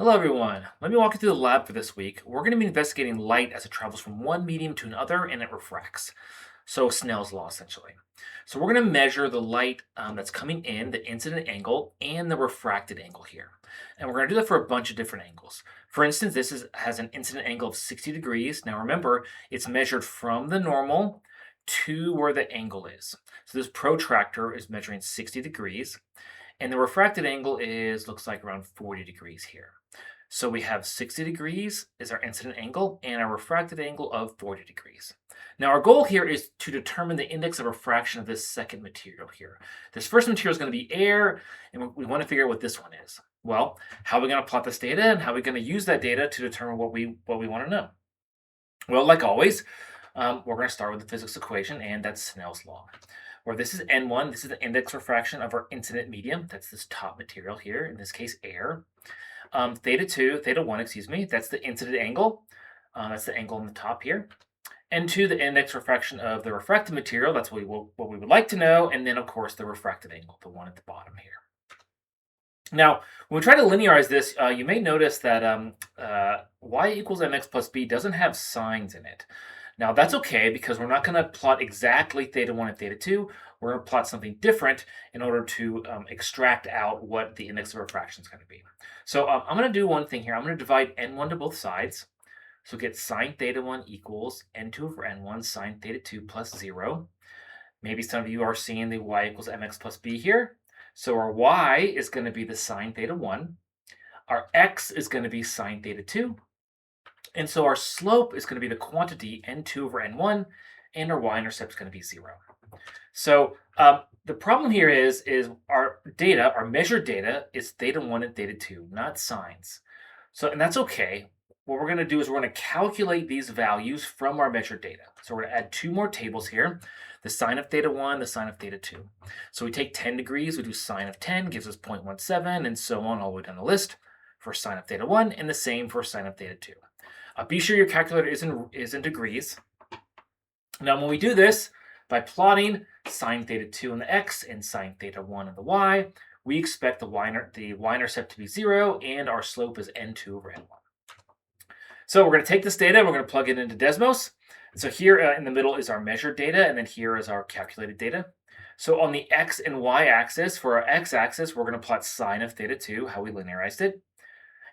Hello everyone. Let me walk you through the lab for this week. We're going to be investigating light as it travels from one medium to another and it refracts. So Snell's law essentially. So we're going to measure the light that's coming in, the incident angle, and the refracted angle here. And we're going to do that for a bunch of different angles. For instance, has an incident angle of 60 degrees. Now remember, it's measured from the normal to where the angle is. So this protractor is measuring 60 degrees. And the refracted angle looks like around 40 degrees here. So we have 60 degrees is our incident angle and our refracted angle of 40 degrees. Now our goal here is to determine the index of refraction of this second material here. This first material is going to be air, and we want to figure out what this one is. Well, how are we going to plot this data, and how are we going to use that data to determine what we want to know? Well, like always, we're going to start with the physics equation, and that's Snell's law. Where this is N1, this is the index refraction of our incident medium. That's this top material here, in this case, air. Theta 1, excuse me, that's the incident angle. That's the angle on the top here. N2, the index refraction of the refracted material. That's what we would like to know. And then, of course, the refracted angle, the one at the bottom here. Now, when we try to linearize this, you may notice that y equals mx plus b doesn't have signs in it. Now, that's okay because we're not going to plot exactly theta 1 and theta 2. We're going to plot something different in order to extract out what the index of refraction is going to be. So I'm going to do one thing here. I'm going to divide n1 to both sides. So get sine theta 1 equals n2 over n1 sine theta 2 plus 0. Maybe some of you are seeing the y equals mx plus b here. So our y is going to be the sine theta 1. Our x is going to be sine theta 2. And so our slope is going to be the quantity n2 over n1, and our y-intercept is going to be 0. So the problem here is our data, our measured data, is theta 1 and theta 2, not sines. And that's okay. What we're going to do is we're going to calculate these values from our measured data. So we're going to add two more tables here, the sine of theta 1, the sine of theta 2. So we take 10 degrees, we do sine of 10, gives us 0.17, and so on all the way down the list for sine of theta 1, and the same for sine of theta 2. Be sure your calculator is in degrees. Now, when we do this, by plotting sine theta 2 on the x and sine theta 1 on the y, we expect the y-intercept to be 0, and our slope is n2 over n1. So we're going to take this data, we're going to plug it into Desmos. And so here in the middle is our measured data, and then here is our calculated data. So on the x and y axis, for our x-axis, we're going to plot sine of theta 2, how we linearized it.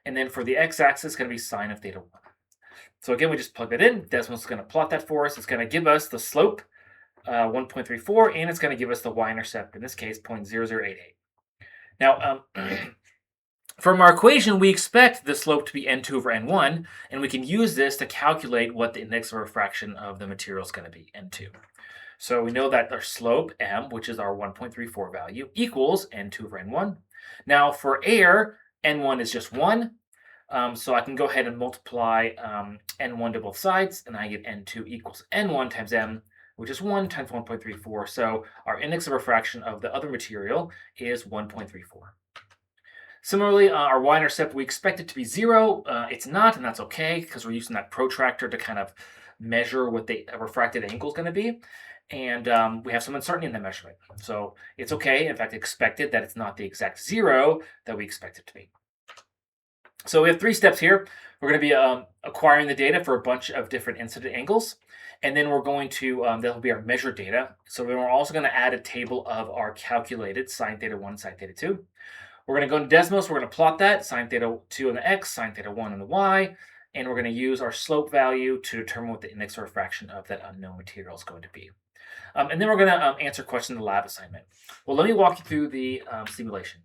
And then for the x-axis, it's going to be sine of theta 1. So again, we just plug that in. Desmos is going to plot that for us. It's going to give us the slope, 1.34, and it's going to give us the y-intercept, in this case, 0.0088. Now, from our equation, we expect the slope to be n2 over n1, and we can use this to calculate what the index of refraction of the material is going to be, n2. So we know that our slope, m, which is our 1.34 value, equals n2 over n1. Now, for air, n1 is just 1. So I can go ahead and multiply n1 to both sides, and I get n2 equals n1 times m, which is 1 times 1.34. So our index of refraction of the other material is 1.34. Similarly, our y-intercept, we expect it to be 0. It's not, and that's okay, because we're using that protractor to kind of measure what the refracted angle is going to be. And we have some uncertainty in the measurement. So it's okay, in fact, expected that it's not the exact 0 that we expect it to be. So we have 3 steps here. We're going to be acquiring the data for a bunch of different incident angles. And then we're going to, that'll be our measured data. So then we're also going to add a table of our calculated sine theta 1, sine theta 2. We're going to go into Desmos. We're going to plot that, sine theta 2 on the x, sine theta 1 on the y. And we're going to use our slope value to determine what the index of refraction of that unknown material is going to be. And then we're going to answer questions in the lab assignment. Well, let me walk you through the simulation.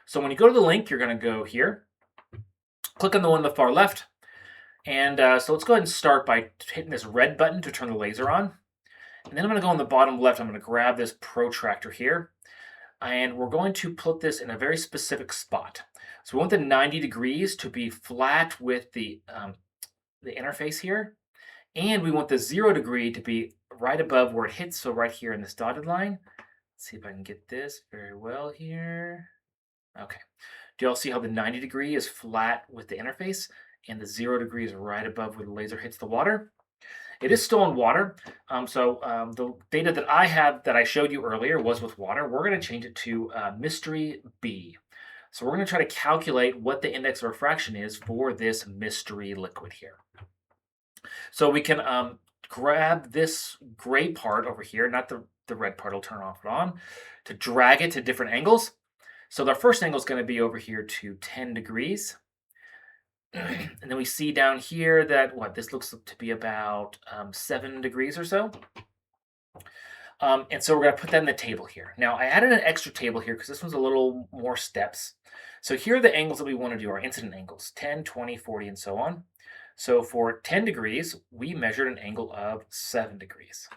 So when you go to the link, you're going to go here. Click on the one on the far left. And so let's go ahead and start by hitting this red button to turn the laser on. And then I'm going to go on the bottom left. I'm going to grab this protractor here. And we're going to put this in a very specific spot. So we want the 90 degrees to be flat with the interface here. And we want the 0 degree to be right above where it hits, so right here in this dotted line. Let's see if I can get this very well here. Okay. Do y'all see how the 90 degree is flat with the interface and the 0 degree is right above where the laser hits the water? It is still in water. The data that I have that I showed you earlier was with water. We're going to change it to Mystery B. So we're going to try to calculate what the index of refraction is for this mystery liquid here. So we can grab this gray part over here, not the red part, I'll turn off and on, to drag it to different angles. So the first angle is going to be over here to 10 degrees. And then we see down here that this looks to be about 7 degrees or so. And so we're going to put that in the table here. Now, I added an extra table here because this one's a little more steps. So here are the angles that we want to do, our incident angles, 10, 20, 40, and so on. So for 10 degrees, we measured an angle of 7 degrees.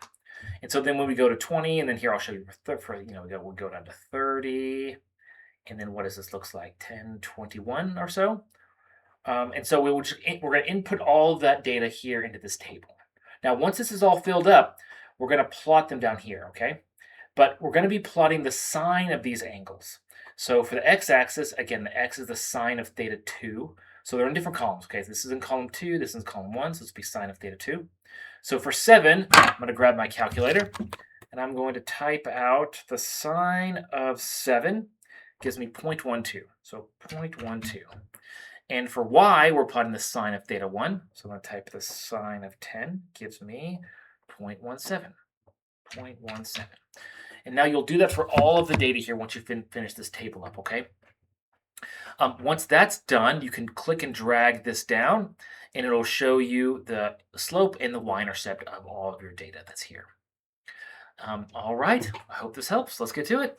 And so then when we go to 20, and then here I'll show you we'll go down to 30. And then what does this look like? 10, 21 or so. And so we're going to input all of that data here into this table. Now, once this is all filled up, we're going to plot them down here, okay? But we're going to be plotting the sine of these angles. So for the x-axis, again, the x is the sine of theta 2. So they're in different columns, okay? So this is in column 2, this is in column 1, so this will be sine of theta 2. So for 7, I'm going to grab my calculator, and I'm going to type out the sine of 7. Gives me 0.12, so 0.12. And for y, we're plotting the sine of theta 1. So I'm going to type the sine of 10, gives me 0.17. 0.17. And now you'll do that for all of the data here once you finish this table up, okay? Once that's done, you can click and drag this down, and it'll show you the slope and the y-intercept of all of your data that's here. All right, I hope this helps. Let's get to it.